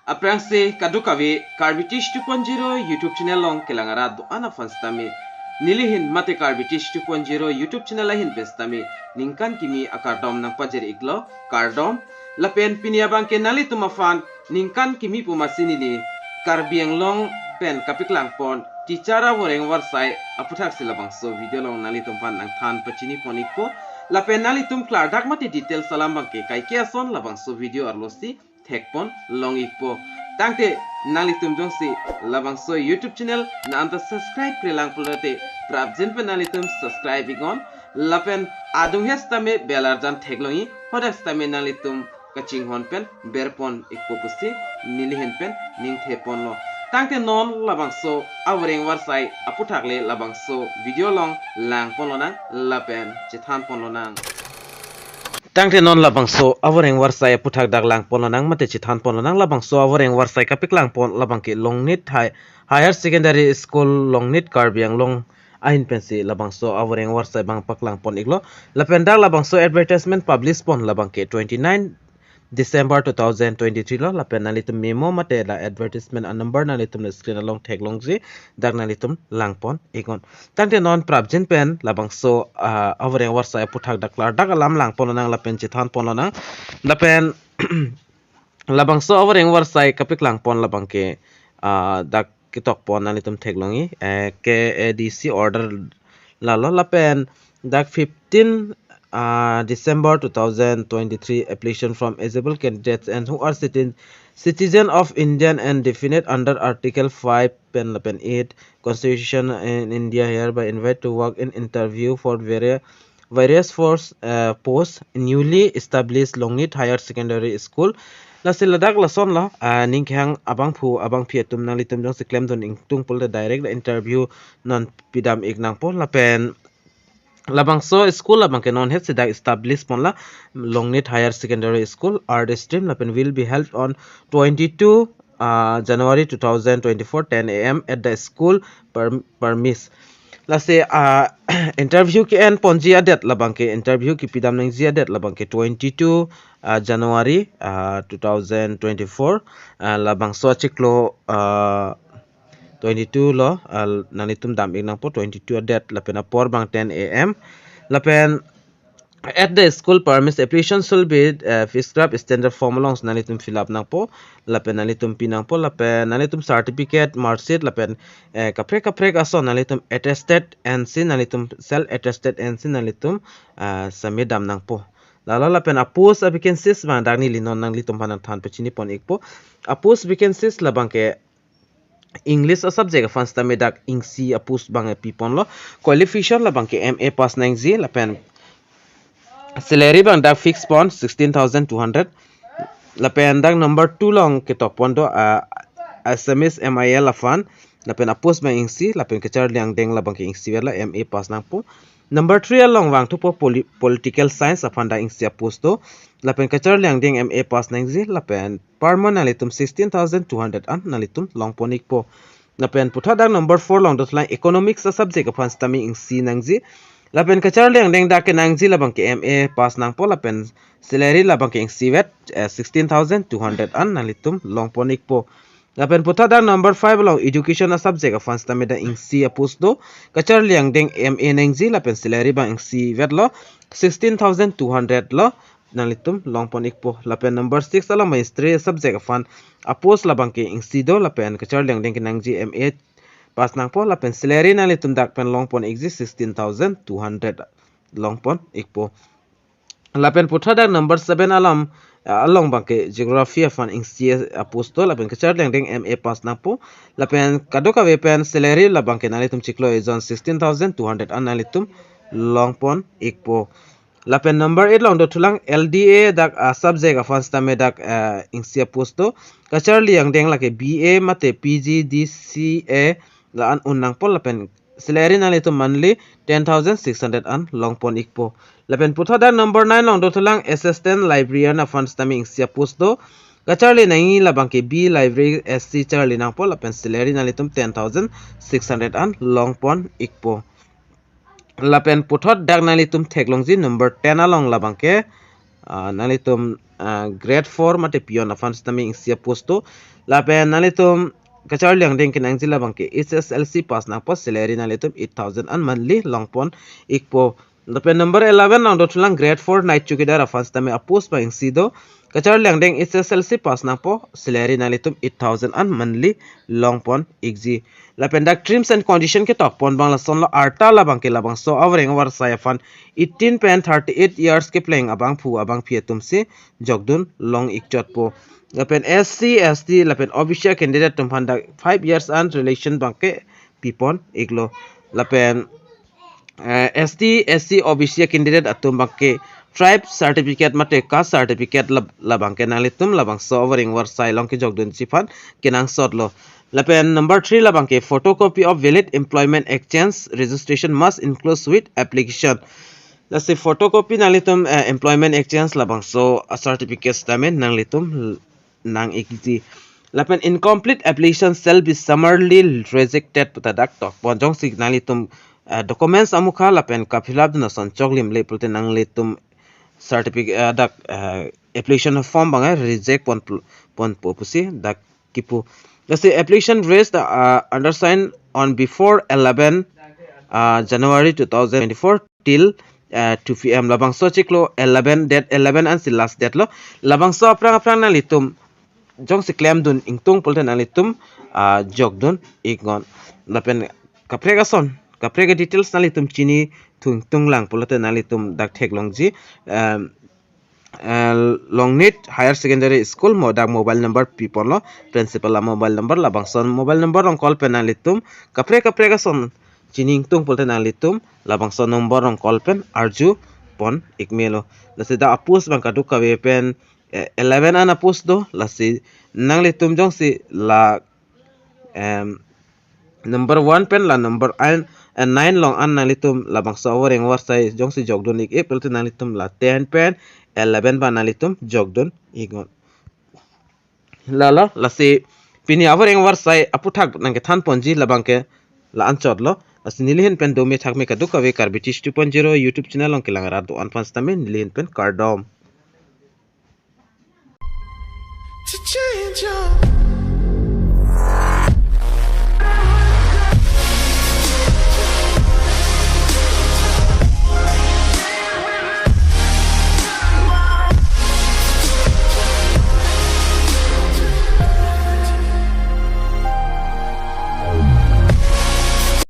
Aprangse kadukawe Karbitish 2.0 YouTube channel long kelangara do ana fanstami nilihin mate Karbitish 2.0 YouTube channel lahin bestami ningkan kimi akardom nang pajer iglo kardom lapen piniabang kenali tumafan ningkan kimi pumasini ni Karbi Anglong pen kapiklang pon ticara Voreng Awarsai APHUTHAK LABANGSO video long nali tumpan nang than pachini poniko lapen nali tum klardak mate detail salam bangke kai kiason labangso video arlosi thekpon long ikpo tangte nali tum jongsi labangso YouTube channel na anta subscribe krelang pulote prabjen pe nali tum subscribe igon lapen adung hestame belarjan theklongi hodastame nali tum kaching hon pen berpon ikpo pusi nilihen pen ning thepon lo tangte non labangso Voreng Awarsai APHUTHAK le labangso video long lang ponlonang lapen chithan ponlonang tangte non labangso Voreng Awarsai APHUTHAK daglang ponlonang mate chithan ponlonang labangso Voreng Awarsai kapiklang pon labangke longnit higher secondary school longnit Karbi Anglong ahin pensi labangso Voreng Awarsai bang paklang pon iglo lapendak labangso advertisement publish pon labangke 29 December 2023 lo lapen nalitum memo mate la advertisement a number nalitum na screen along tag long ji dag nalitum langpon ikon tangte non prabjin pen labangso Voreng Awarsai APHUTHAK daklar dag alam langpon nang lapen chithan pon nang lapen labangso Voreng Awarsai kapik langpon labangke dak kitok pon nalitum tag longi ke ADC order lalo lapen dak 15 December 2023 application from eligible candidates and who are citizen of Indian and definite under Article 5 pen 8 Constitution in India hereby invite to work in interview for various posts newly established Longnit Higher Secondary School la siladak la son la ninghang abang pietum nang litum jong siklem don ingtung pul direct interview non pidam ignang po la pen labangso school labangke non het sidak established pon la Longnit Higher Secondary School art stream lapen will be held on 22 January 2024 10 AM at the school permis la se interview ki en ponji adet labangke interview ki pidam nang ziadet labangke 22 January 2024 labangso chiklo 22 lo nanitum dam ignang po 22 adet lapen por bang 10 AM lapen at the school permits application should be prescribed standard form longs nanitum fill up nang po lapen nanitum pinang po lapen nanitum certificate marksheet lapen kaprek ason nanitum attested NC nanitum self attested NC nanitum samedam nang po lalo lapen apus vacancies bang dagni linon nang litum panang than pechini pon ikpo apus vacancies labangke English a subject a fansta medak ingsi apus bang pipon lo qualification la bangke MA pass nang zi lapen salary bang dak fixed pon 16,200 lapen dak number 2 long ke tok pon do SMS MIL afan lapen apus bang ingsi lapen kechar liang deng la bangke ingsi la MA pass nang po number 3 along wang tu po political science afan da ingsi apus do lapen kachar liang ding MA pass nang zi lapen parmon nalitum 16,200 an nalitum long ponik po lapen puthada number 4 long dot line economics a subject afan stami ing C nang zi lapen kachar liang ding da ke nang zi labang ke MA pass nang po lapen salary labang ke ing C vet 16,200 an nalitum long ponik po lapen puthada number 5 long education a subject afan stami da ing C apus do kachar liang ding MA nang zi lapen salary bang ing C vet lo 16,200 lo nalitum long pon ikpo lapen number 6 alam history subject afan apos labangke ingsido lapen kachar liang deng kinang GMA pas nang po lapen salary nalitum dak pen long pon exist 16,200 long pon ikpo lapen puthada number 7 alam along bangke geography afan ingsi apos to lapen kachar liang deng MA pas nang po lapen kadoka wepen salary labangke nalitum chiklo izon 16,200 an nalitum long pon ikpo lapen number 8 long do tulang LDA dak subject afan stame dak ingsia posto kachar liang deng lake BA mate PG DCA la an unang pol lapen salary na lito monthly 10,600 an long pon ikpo lapen puthada number 9 long do tulang assistant librarian afan stame ingsia posto kachar li nangi labangke B library SC charli nang pol lapen salary na litum 10,600 an long pon ikpo lapen puthot dak nalitum theklongji number 10 along labangke nalitum grade 4 mate pion afans tami ingsia posto lapen nalitum kachar liang ding kinang jila bangke SSLC pass na post salary nalitum 8,000 an monthly longpon ikpo lapen number 11 nang dotulang grade 4 night chukidar afans tami a post ba ingsido kachar liang ding SSLC pass na po salary nalitum 8,000 an monthly longpon igji lapen dak terms and condition ke tok pon bangla son lo arta labang ke labang so Voreng Awarsai fan 18.38 years ke playing abang phu abang pietum se jogdun long ikchot po lapen SC ST lapen official candidate tum handa 5 years and relation bangke pipon iglo lapen ST SC official candidate atum bangke tribe certificate mate caste certificate labang ke nalitum labang so Voreng Awarsai long ke jogdun sifan kenang sotlo lapen number 3 labang ke photocopy of valid employment exchange registration must include with application let's say photocopy nalitum employment exchange labang so a certificate statement nalitum nang ikiti lapen incomplete application shall be summarily rejected putadak tok ponjong signalitum documents amukha lapen kapilab na son choglim le pulte nang litum certificate dak application form banga reject pon popusi dak kipu let's say application raised undersigned on before 11 January 2024 till 2 p.m. labangso chiklo 11 date 11 and si last date lo labangso aprang na litum jong si claim dun ingtung pulte na litum jog dun igon lapen kaprega son kaprega details na litum chini tung lang pulte na litum dak thek longji Longnit Higher Secondary School modak mobile number people lo principal la mobile number labang son mobile number rong call pen nalitum kapre ka son chining tung pulte nalitum labang son number rong call pen arju pon ikmelo lasi da apus bang kadu kawe pen 11 an apus do lasi nang litum jong si la number 1 pen la number 9 long an nalitum labang so Voreng Awarsai jong si jogdon ik pulte nalitum la 10 pen 11 ba nalitum jogdon igon lala lasi pini Voreng Awarsai APHUTHAK nangke than ponji labangke la anchot lo lasi nilihin pen do me thak me kadu kawe Karbi 2.0 YouTube channel long kilangara do an fans tame nilihin pen KARDOM to change your